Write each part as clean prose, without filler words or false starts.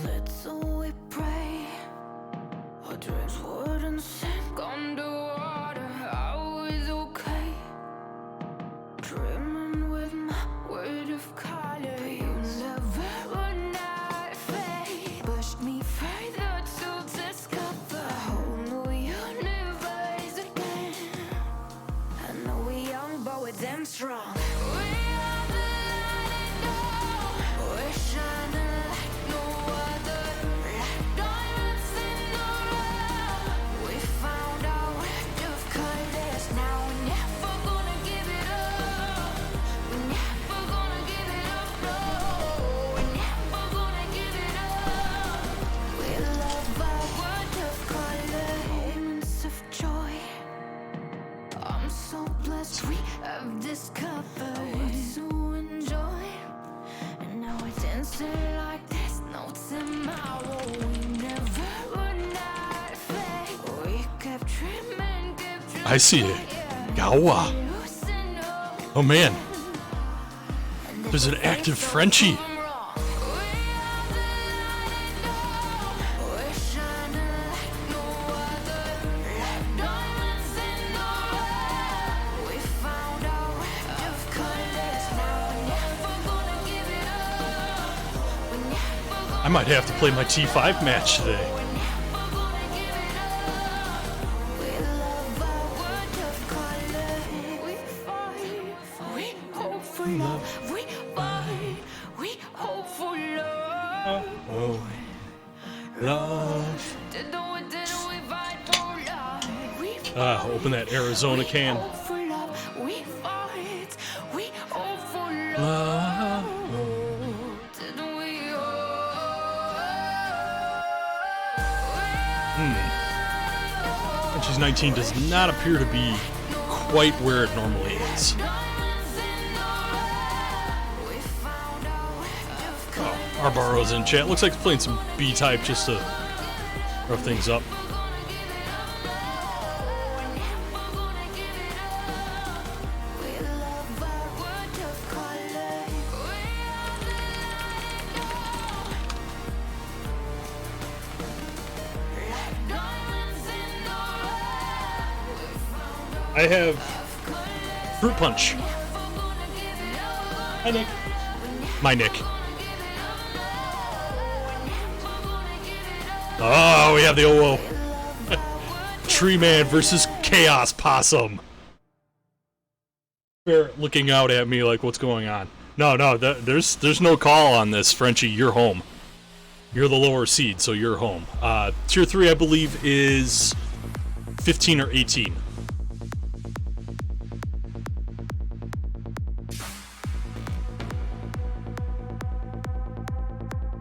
Little we pray, our dreams wouldn't sink underwater. I was okay, dreaming with my word of color. But you never would not fade. Pushed me further to discover a whole new universe again. I know we're young, but we're damn strong. We are the light now. We're shining like no other. Like diamonds in the rough. We found our world of colors. Now we're never gonna give it up. We're never gonna give it up, no. We're never gonna give it up. We love our world of color. Moments of joy, I'm so blessed we have discovered what to enjoy. And now we're dancing like there's no tomorrow. We never would not fade. We kept dreaming, kept dreaming. I see it. Gawa. Oh man, there's an active Frenchie. I might have to play my T5 match today. Oh, love. Open that Arizona can. Love. Frenchie's 19 does not appear to be quite where it normally is. Arbaro's in chat. Looks like he's playing some B-type just to rough things up. I have Fruit Punch. Hi, Nick. My Nick. Oh, we have the OO. Tree Man versus Chaos Possum. They're looking out at me like, what's going on? No, there's no call on this, Frenchie. You're home. You're the lower seed, so you're home. Tier 3, I believe, is 15 or 18.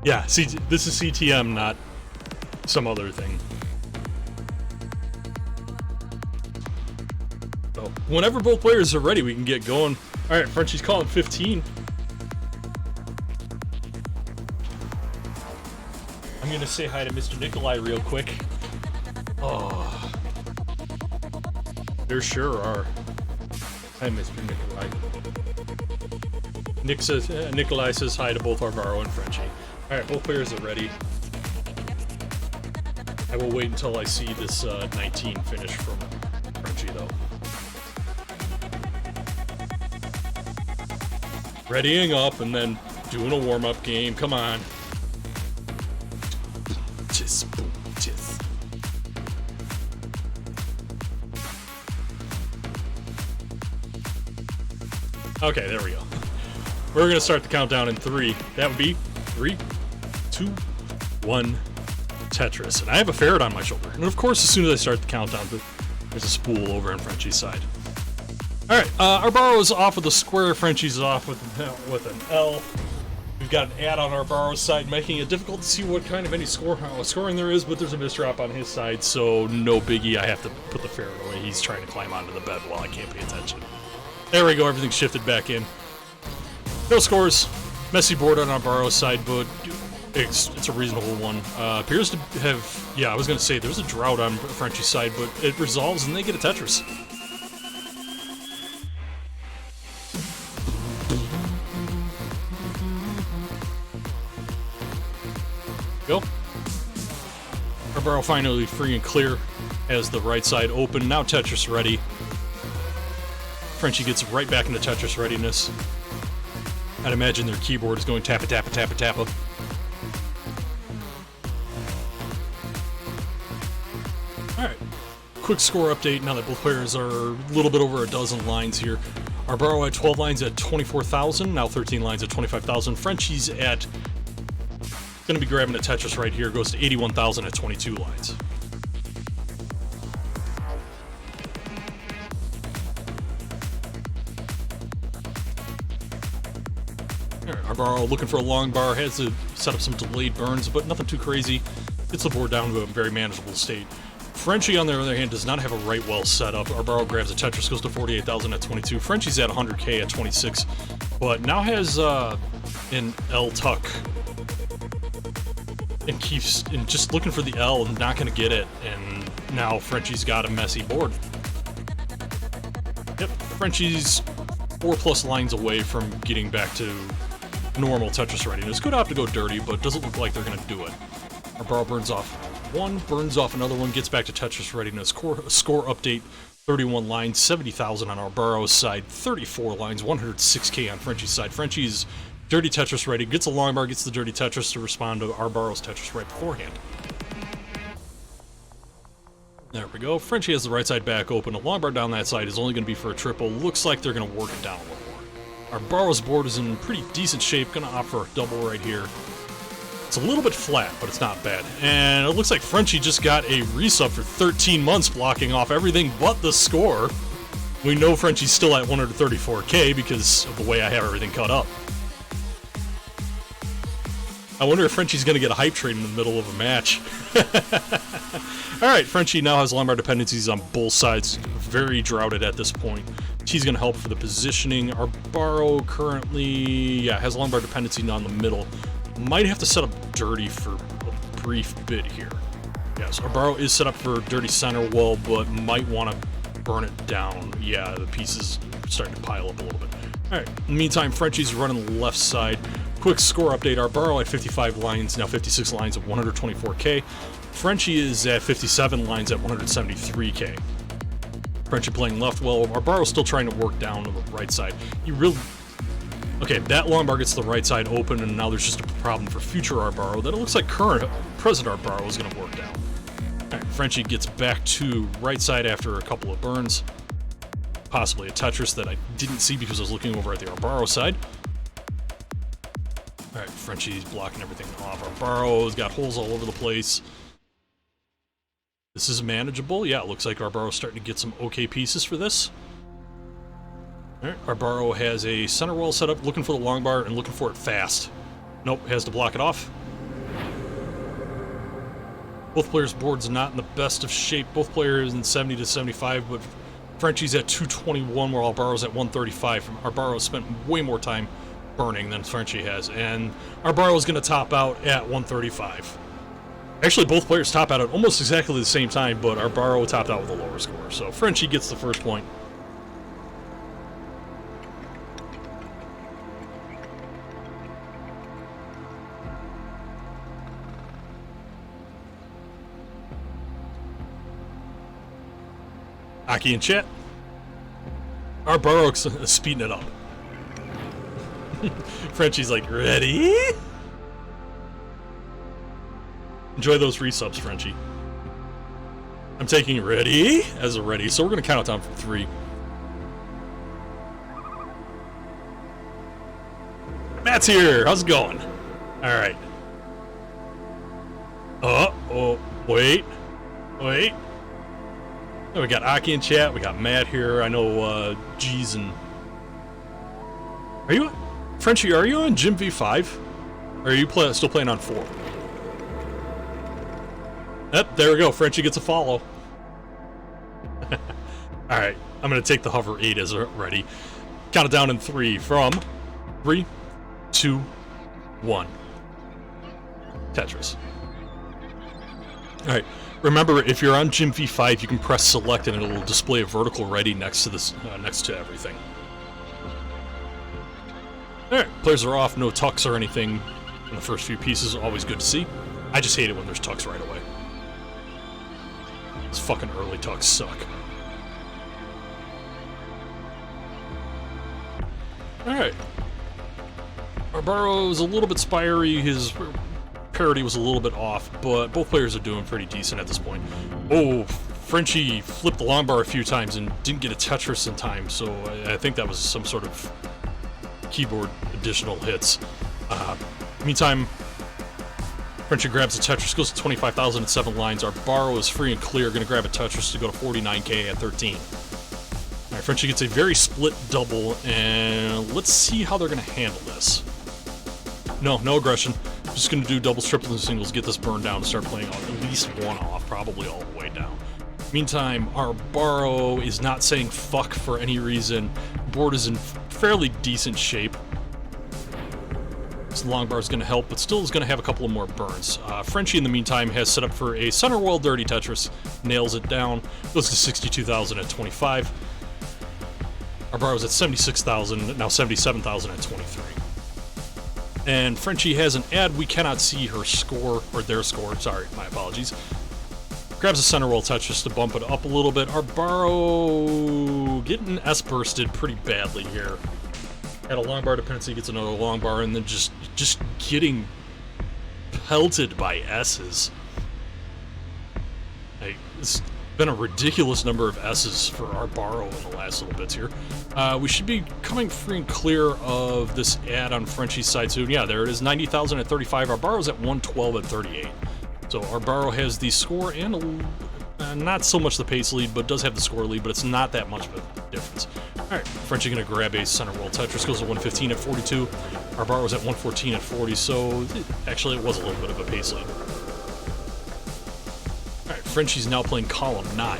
Yeah, see, this is CTM, not some other thing. So, whenever both players are ready, we can get going. Alright, Frenchie's calling 15. I'm gonna say hi to Mr. Nikolai real quick. Oh. There sure are. Hi, Mr. Nikolai. Nikolai says hi to both Arbaro and Frenchie. Alright, both players are ready. I will wait until I see this 19 finish from Frenchie, though. Readying up and then doing a warm-up game. Come on. Just boom, just. Okay, there we go. We're gonna start the countdown in 3. That would be 3, 2, 1, Tetris. And I have a ferret on my shoulder. And of course, as soon as I start the countdown, there's a spool over on Frenchie's side. Alright, Arbaro is off with a square, Frenchie's off with an L. We've got an ad on Arbaro's side, making it difficult to see what kind of any scoring there is, but there's a misdrop on his side, so no biggie. I have to put the ferret away. He's trying to climb onto the bed while I can't pay attention. There we go, everything's shifted back in. No scores. Messy board on Arbaro's side, but it's a reasonable one. Appears to have, yeah, I was going to say there's a drought on Frenchie's side, but it resolves and they get a Tetris. Go. Arbaro finally free and clear. Has the right side open. Now Tetris ready. Frenchie gets right back into Tetris readiness. I'd imagine their keyboard is going tappa tappa tappa tappa. Alright. Quick score update now that both players are a little bit over a dozen lines here. Arbaro had 12 lines at 24,000, now 13 lines at 25,000. Frenchie's at going to be grabbing a Tetris right here, goes to 81,000 at 22 lines. Alright, Arbaro looking for a long bar, has to set up some delayed burns, but nothing too crazy. Gets the board down to a very manageable state. Frenchie, on the other hand, does not have a right well set up. Arbaro grabs a Tetris, goes to 48,000 at 22. Frenchie's at 100k at 26, but now has an L tuck and keeps just looking for the L and not going to get it. And now Frenchie's got a messy board. Yep, Frenchie's 4+ lines away from getting back to normal Tetris readiness. Could have to go dirty, but doesn't look like they're going to do it. Arbaro burns off one, burns off another one, gets back to Tetris readiness. Score update, 31 lines, 70,000 on Arbaro's side, 34 lines, 106k on Frenchie's side. Frenchie's dirty Tetris ready, gets a long bar, gets the dirty Tetris to respond to Arbaro's Tetris right beforehand. There we go. Frenchie has the right side back open. A long bar down that side is only going to be for a triple. Looks like they're going to work it down a little more. Arbaro's board is in pretty decent shape. Going to opt for a double right here. It's a little bit flat, but it's not bad. And it looks like Frenchie just got a resub for 13 months, blocking off everything but the score. We know Frenchie's still at 134k because of the way I have everything cut up. I wonder if Frenchie's going to get a hype trade in the middle of a match. Alright, Frenchie now has lumbar dependencies on both sides. Very droughted at this point. He's going to help for the positioning. Arbaro currently has lumbar dependency on the middle. Might have to set up dirty for a brief bit here. Yes, Arbaro is set up for dirty center wall, but might want to burn it down. Yeah, the pieces are starting to pile up a little bit. Alright, in the meantime, Frenchie's running the left side. Quick score update, Arbaro at 55 lines, now 56 lines at 124k. Frenchie is at 57 lines at 173k. Frenchie playing left well. Arbaro's still trying to work down to the right side. Okay, that long bar gets the right side open, and now there's just a problem for future Arbaro that it looks like present Arbaro is going to work down. Alright, Frenchie gets back to right side after a couple of burns. Possibly a Tetris that I didn't see because I was looking over at the Arbaro side. Alright, Frenchie's blocking everything off. Arbaro's got holes all over the place. This is manageable. Yeah, it looks like Arbaro's starting to get some okay pieces for this. Alright, Arbaro has a center wall set up, looking for the long bar and looking for it fast. Nope, has to block it off. Both players' boards not in the best of shape. Both players in 70 to 75, but Frenchie's at 221 while Arbaro's at 135. Arbaro spent way more time burning than Frenchie has, and Arbaro's going to top out at 135. Actually, both players top out at almost exactly the same time, but Arbaro topped out with a lower score. So Frenchie gets the first point. Aki in chat. Arbaro's speeding it up. Frenchie's like, ready? Enjoy those resubs, Frenchie. I'm taking ready as a ready, so we're going to count it down from 3. Matt's here. How's it going? All right. Oh, wait. Oh, we got Aki in chat. We got Matt here. I know G's and... Are you... Frenchie, are you on Gym V5? Or are you still playing on 4? Yep, there we go. Frenchie gets a follow. Alright, I'm going to take the hover 8 as ready. Count it down in 3 from 3, 2, 1. Tetris. Alright, remember, if you're on Gym V5, you can press select and it'll display a vertical ready next to this, next to everything. Alright, players are off, no tucks or anything in the first few pieces, always good to see. I just hate it when there's tucks right away. These fucking early tucks suck. Alright. Arbaro is a little bit spiry. His parity was a little bit off, but both players are doing pretty decent at this point. Oh, Frenchie flipped the long bar a few times and didn't get a Tetris in time, so I think that was some sort of keyboard additional hits. Meantime, Frenchie grabs a Tetris, goes to 25,000 at 7 lines. Arbaro is free and clear, going to grab a Tetris to go to 49k at 13. Alright, Frenchie gets a very split double, and let's see how they're going to handle this. No aggression. Just going to do doubles, triples, and singles, get this burned down, and start playing at least one off, probably all the way down. Meantime, Arbaro is not saying fuck for any reason. Board is in fairly decent shape. This long bar is going to help, but still is going to have a couple of more burns. Frenchie, in the meantime, has set up for a center wall dirty Tetris, nails it down, goes to 62,000 at 25. Arbaro's at 76,000, now 77,000 at 23. And Frenchie has an ad. We cannot see her score, or their score, sorry, my apologies. Grabs a center wall touch just to bump it up a little bit. Arbaro getting S-bursted pretty badly here. Had a long bar dependency, gets another long bar, and then just getting pelted by S's. It's been a ridiculous number of S's for Arbaro in the last little bits here. We should be coming free and clear of this ad on Frenchie's side soon. Yeah, there it is, 90,000 at 35. Arbaro's at 112 at 38. So Arbaro has the score and not so much the pace lead, but does have the score lead, but it's not that much of a difference. Alright, Frenchie going to grab a center wall Tetris, goes to 115 at 42. Arbaro's at 114 at 40, so actually it was a little bit of a pace lead. Alright, Frenchie's now playing column 9.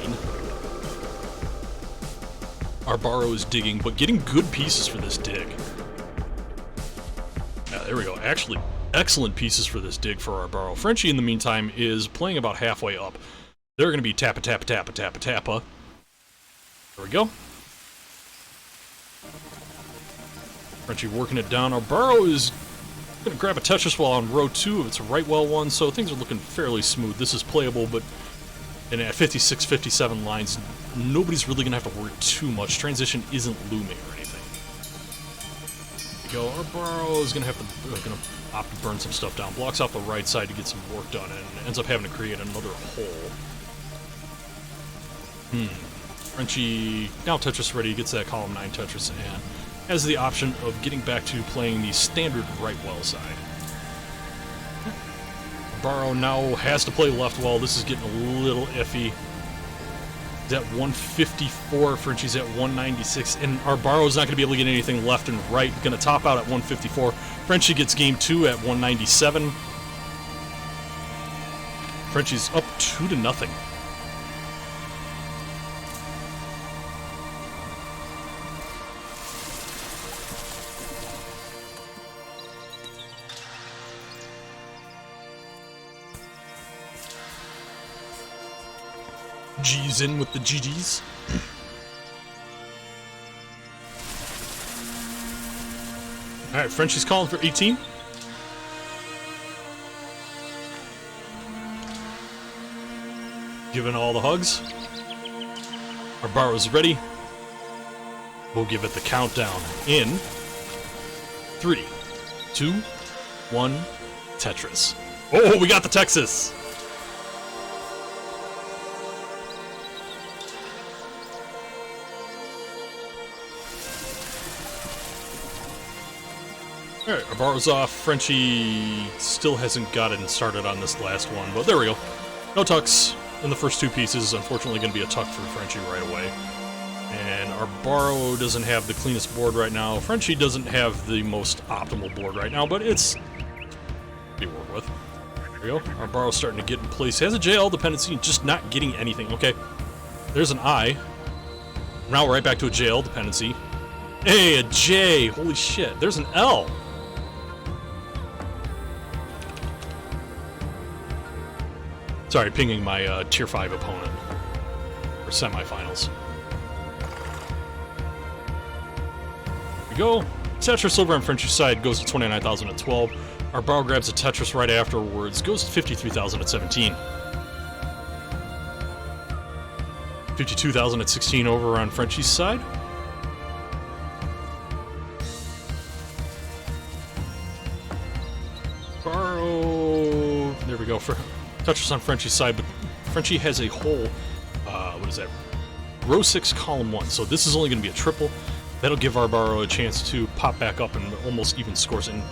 Arbaro is digging, but getting good pieces for this dig. Yeah, there we go. Actually, excellent pieces for this dig for Arbaro. Frenchie, in the meantime, is playing about halfway up. They're going to be tappa, tappa, tappa, tappa, tappa. There we go. Frenchie working it down. Arbaro is going to grab a Tetris while on row 2 of its right well one, so things are looking fairly smooth. This is playable, but at 56, 57 lines, nobody's really going to have to worry too much. Transition isn't looming or anything. There we go. Arbaro is going to have to opt to burn some stuff down. Blocks off the right side to get some work done, and ends up having to create another hole. Frenchie now Tetris ready, gets that column 9 Tetris, and has the option of getting back to playing the standard right well side. Arbaro now has to play left well. This is getting a little iffy. He's at 154, Frenchie's at 196, and Arbaro's not going to be able to get anything left and right. Going to top out at 154. Frenchie gets game 2 at 197. Frenchie's up 2-0. G's in with the GG's. Alright, Frenchie's calling for 18. Giving all the hugs. Arbaro's ready. We'll give it the countdown in 3, 2, 1, Tetris. Oh, we got the Texas! Alright, Arbaro's off. Frenchie still hasn't gotten started on this last one, but there we go. No tucks in the first 2 pieces. Unfortunately, going to be a tuck for Frenchie right away. And Arbaro doesn't have the cleanest board right now. Frenchie doesn't have the most optimal board right now, but it's to work with. There we go. Arbaro's starting to get in place. Has a JL dependency, just not getting anything. Okay, there's an I. Now we're right back to a JL dependency. Hey, a J! Holy shit, there's an L! Sorry, pinging my Tier 5 opponent. Or semifinals. There we go. Tetris over on Frenchie's side goes to 29,000 at 12. Arbaro grabs a Tetris right afterwards, goes to 53,000 at 17. 52,000 at 16 over on Frenchie's side. Arbaro, there we go, for Tetris on Frenchie's side, but Frenchie has a whole, what is that, row 6, column 1, so this is only going to be a triple. That'll give Arbaro a chance to pop back up and almost even scores, and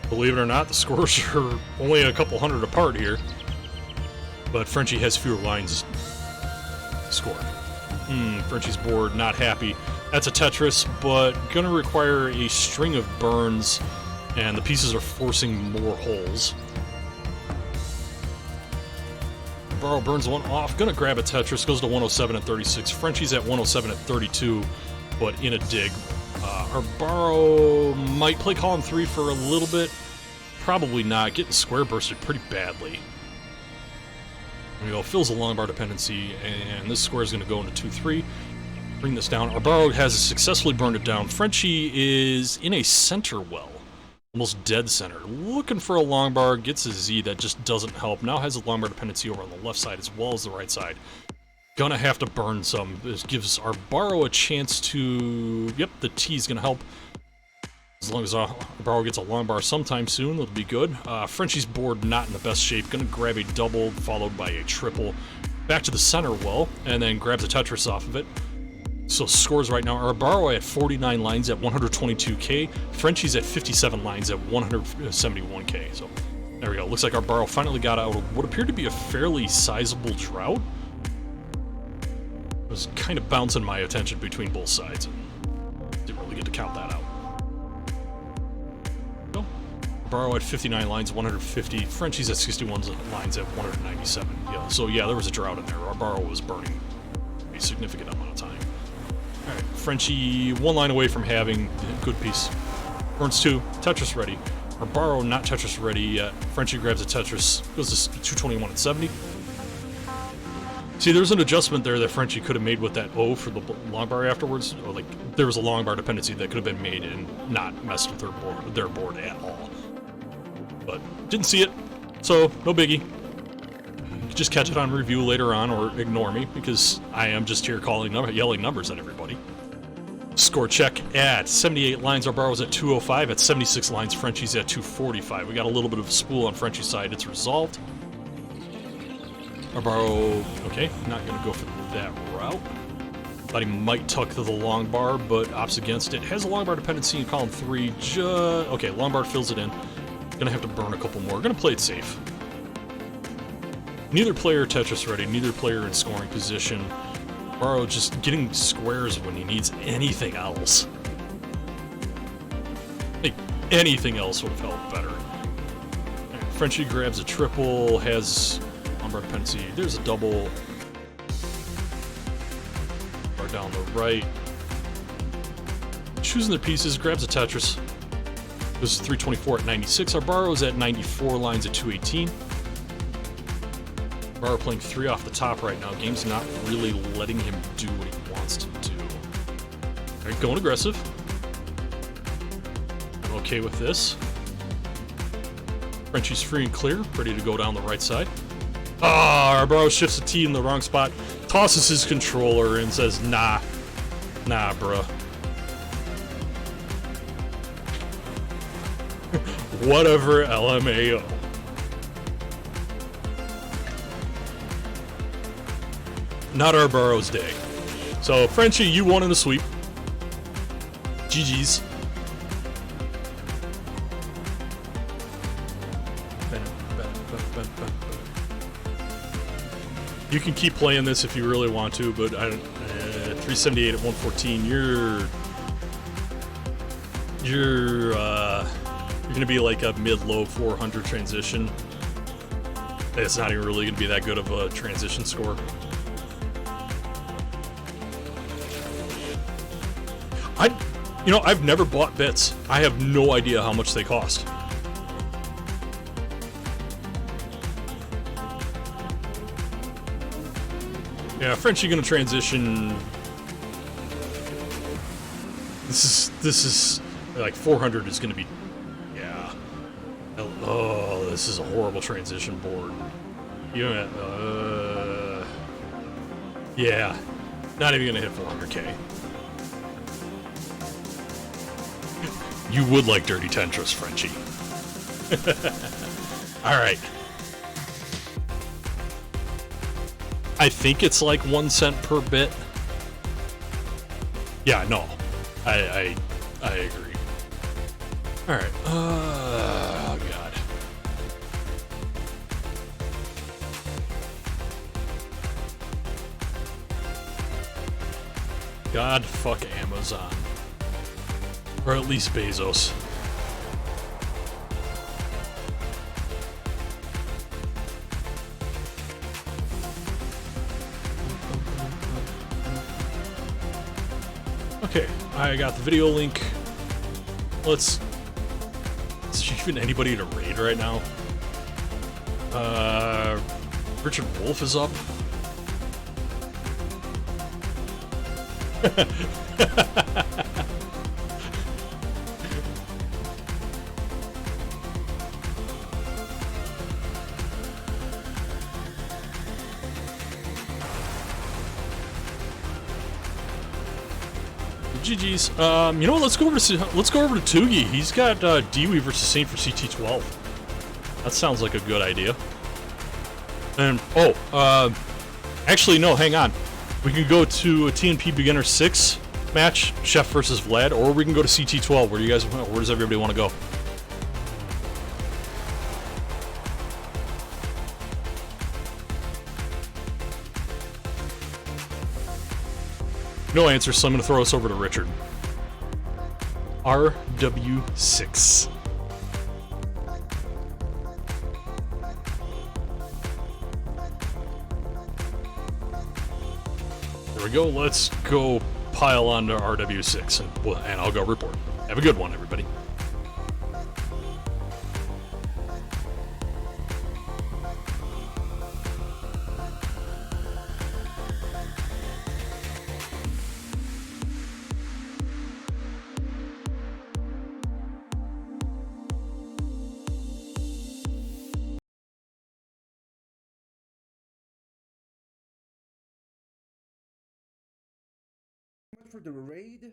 believe it or not, the scores are only a couple hundred apart here, but Frenchie has fewer lines scored. Frenchie's board, not happy. That's a Tetris, but gonna require a string of burns, and the pieces are forcing more holes. Arbaro burns one off, gonna grab a Tetris, goes to 107 at 36. Frenchie's at 107 at 32, but in a dig. Arbaro might play column 3 for a little bit. Probably not. Getting square bursted pretty badly. There we go. Fills a long bar dependency, and this square is going to go into 2-3. Bring this down. Arbaro has successfully burned it down. Frenchie is in a center well. Almost dead center. Looking for a long bar. Gets a Z that just doesn't help. Now has a long bar dependency over on the left side as well as the right side. Gonna have to burn some. This gives Arbaro a chance to... Yep, the T's gonna help. As long as Arbaro gets a long bar sometime soon, it'll be good. Frenchie's board not in the best shape. Gonna grab a double, followed by a triple. Back to the center well, and then grabs a Tetris off of it. So scores right now. Arbaro at 49 lines at 122k. Frenchie's at 57 lines at 171k. So there we go. Looks like Arbaro finally got out of what appeared to be a fairly sizable drought. Was kind of bouncing my attention between both sides. Didn't really get to count that out. No. Arbaro at 59 lines, 150. Frenchie's at 61 lines at 197. Yeah, so yeah, there was a drought in there. Arbaro was burning a significant amount of time. All right, Frenchie one line away from having a good piece. Burns 2, Tetris ready. Arbaro not Tetris ready yet. Frenchie grabs a Tetris, goes to 221 at 70. See, there's an adjustment there that Frenchie could have made with that O for the long bar afterwards. Or like, there was a long bar dependency that could have been made and not messed with their board at all. But didn't see it, so no biggie. You can just catch it on review later on or ignore me because I am just here yelling numbers at everybody. Score check at 78 lines. Arbaro's at 205. At 76 lines, Frenchie's at 245. We got a little bit of a spool on Frenchie's side. It's resolved. Arbaro, okay, not going to go for that route. Thought he might tuck to the long bar, but opts against it. Has a long bar dependency in column 3. Okay, long bar fills it in. Going to have to burn a couple more. Going to play it safe. Neither player Tetris ready, neither player in scoring position. Arbaro just getting squares when he needs anything else. Like, anything else would have helped better. Right, Frenchie grabs a triple, has bar dependency. There's a double. Bar down the right. Choosing their pieces, grabs a Tetris. This is 324 at 96. Arbaro's at 94 lines at 218. Arbaro playing 3 off the top right now. Game's not really letting him do what he wants to do. All right, going aggressive. I'm okay with this. Frenchie's free and clear, ready to go down the right side. Ah, Arbaro shifts a T in the wrong spot, tosses his controller and says, nah, bruh. Whatever, LMAO. Not Arbaro's day. So, Frenchie, you won in the sweep. GG's. You can keep playing this if you really want to, but 378 at 114, you're gonna be like a mid-low 400 transition. It's not even really gonna be that good of a transition score. I've never bought bits. I have no idea how much they cost. Yeah, Frenchie gonna transition. This is like 400 is gonna be, yeah. Oh, this is a horrible transition board. Yeah, not even gonna hit 400k. You would like Dirty Tetris, Frenchie. All right. I think it's like 1 cent per bit. Yeah, no, I agree. All right. Oh God. God, fuck Amazon. Or at least Bezos. Okay, I got the video link. Let's... Is even anybody to raid right now? Richard Wolf is up. GG's. You know what? Let's go over to Toogie. He's got Dewey versus Saint for CT12. That sounds like a good idea. And actually no, hang on. We can go to a TNP Beginner 6 match, Chef versus Vlad, or we can go to CT12. Where does everybody want to go? No answer, so I'm going to throw us over to Richard. RW6. There we go. Let's go pile onto RW6, and I'll go report. Have a good one, everybody. For the raid.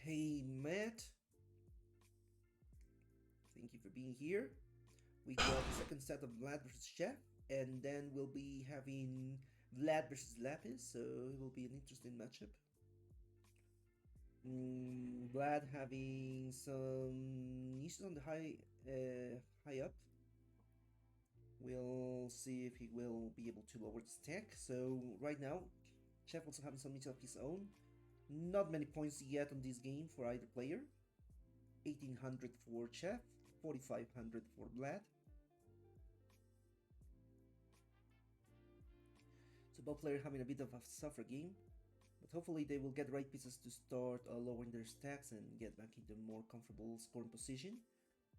Hey Matt, thank you for being here. We got the second set of Vlad versus Chef, and then we'll be having Vlad versus Lapis, so it will be an interesting matchup. Vlad having some issues on the high up. We'll see if he will be able to lower the stack. So right now, Chef also having some issues of his own. Not many points yet on this game for either player. 1800 for Chef, 4500 for Vlad. So both players having a bit of a suffer game, but hopefully they will get the right pieces to start lowering their stacks and get back into a more comfortable scoring position.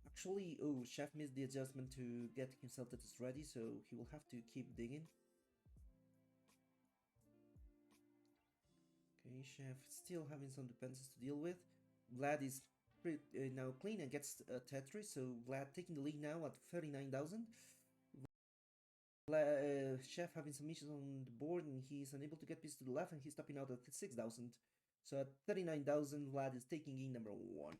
Actually, Chef missed the adjustment to get himself Tetris ready, so he will have to keep digging. Okay, Chef still having some dependencies to deal with. Vlad is now clean and gets Tetris, so Vlad taking the lead now at 39,000. Chef having some issues on the board and he's unable to get pieces to the left and he's topping out at 6,000. So at 39,000, Vlad is taking in number 1.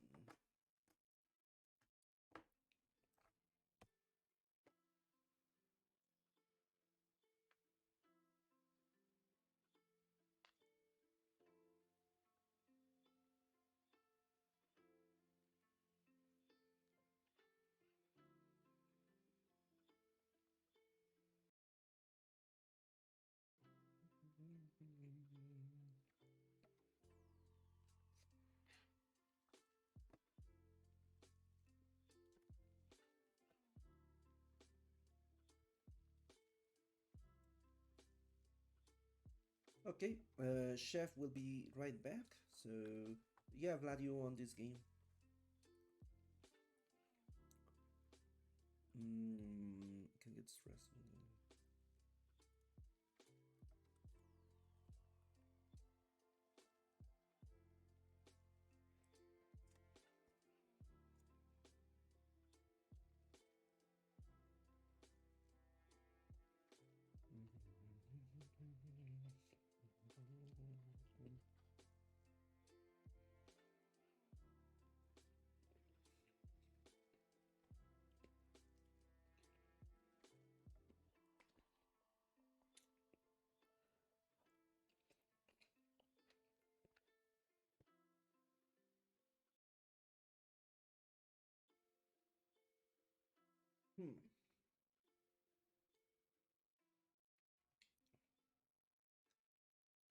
Okay, Chef will be right back. So yeah, Vlad, you won this game. Can get stressed.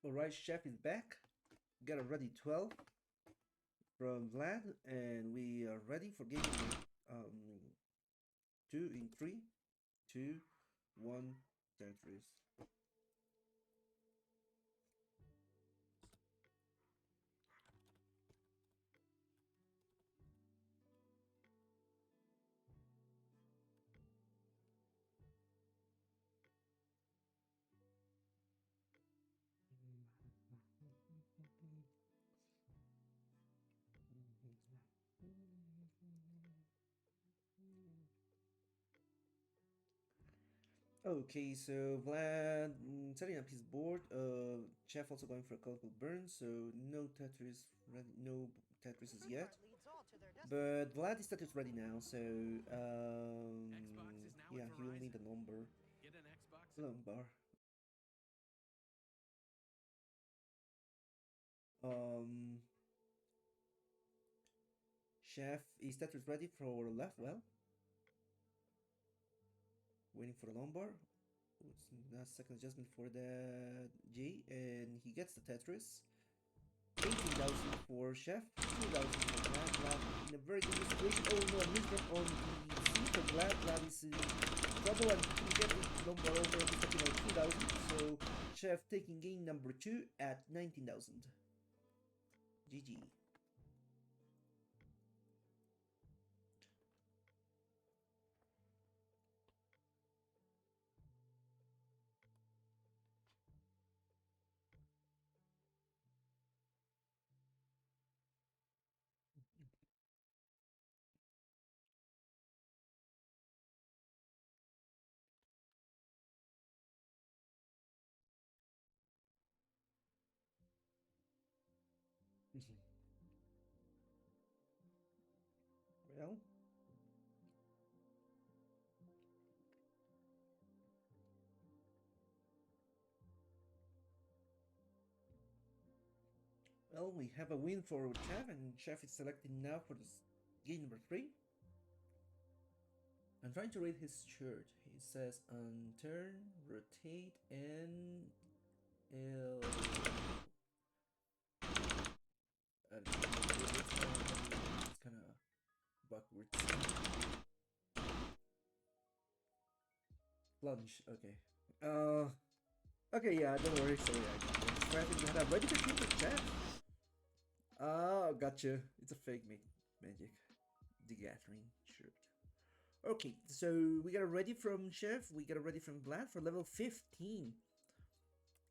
Alright, Chef is back. Got a ready 12 from Vlad, and we are ready for game 2 in 3, 2, 1, Tetris. Okay, so Vlad setting up his board. Chef also going for a colorful burn, so no Tetris ready, no Tetrises yet. But Vlad is Tetris ready now, so yeah, he will need a lumber. Lumbar. Um, Chef is Tetris ready for left? Well, waiting for the lumbar. Last second adjustment for the G, and he gets the Tetris. 18,000 for Chef, 2,000 for Vlad. In a very good situation. Oh no, a misstep on the C for Vlad. Vlad is in trouble and he get the lumbar over. He's taking out 2,000. So Chef taking game number 2 at 19,000. GG. Well, we have a win for Chef, and Chef is selecting now for this game number 3. I'm trying to read his shirt. He says turn, rotate, and it's kind of backwards. Plunge. Okay. Okay. Yeah. Don't worry. Sorry. I distracted. I'm ready to shoot the chat. Oh, gotcha. It's a fake magic. The Gathering shirt. Okay, so we got a ready from Chef, we got a ready from Vlad for level 15.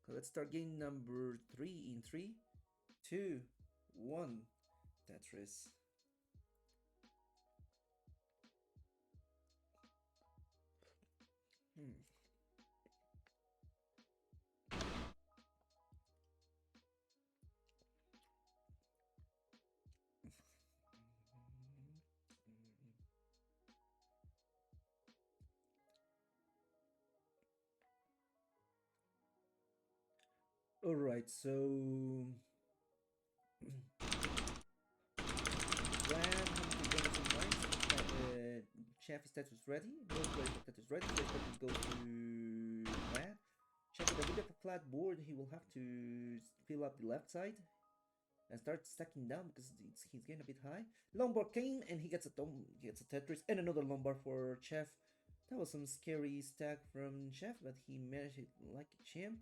So let's start game number 3 in 3, 2, 1. Tetris. Alright, so Chef is Tetris ready. Both players are Tetris ready. So Tetris goes to Vlad. Chef with a bit of a flat board, he will have to fill up the left side and start stacking down because he's getting a bit high. Lombard came and he gets a Tetris and another Lombard for Chef. That was some scary stack from Chef, but he managed it like a champ.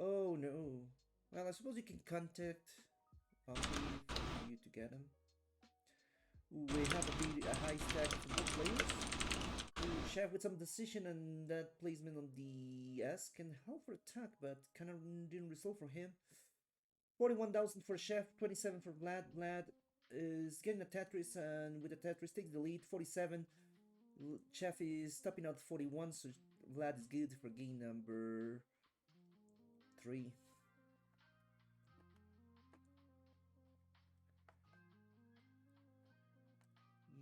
Oh no. Well, I suppose you can contact Bounty for you to get him. Ooh, we have a high stack from both players. Ooh, Chef with some decision and that placement on the S can help for attack, but kind of didn't result for him. 41,000 for Chef, 27 for Vlad. Vlad is getting a Tetris, and with the Tetris takes the lead, 47. Chef is topping out 41, so Vlad is good for game number 3.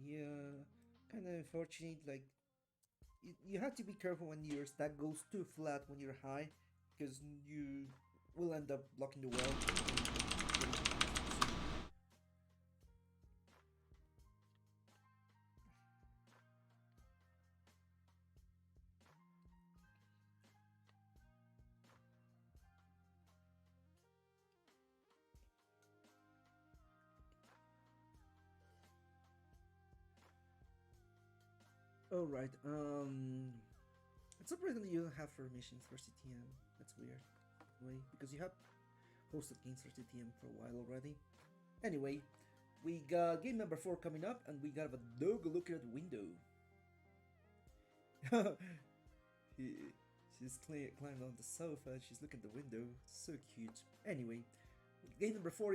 Yeah, kind of unfortunate. Like, you have to be careful when your stack goes too flat when you're high, because you will end up blocking the well. Alright, it's surprising you don't have formations for CTM. That's weird. Anyway, because you have hosted games for CTM for a while already. Anyway, we got game number 4 coming up, and we got a dog looking at the window. She's climbing on the sofa and she's looking at the window. So cute. Anyway, game number 4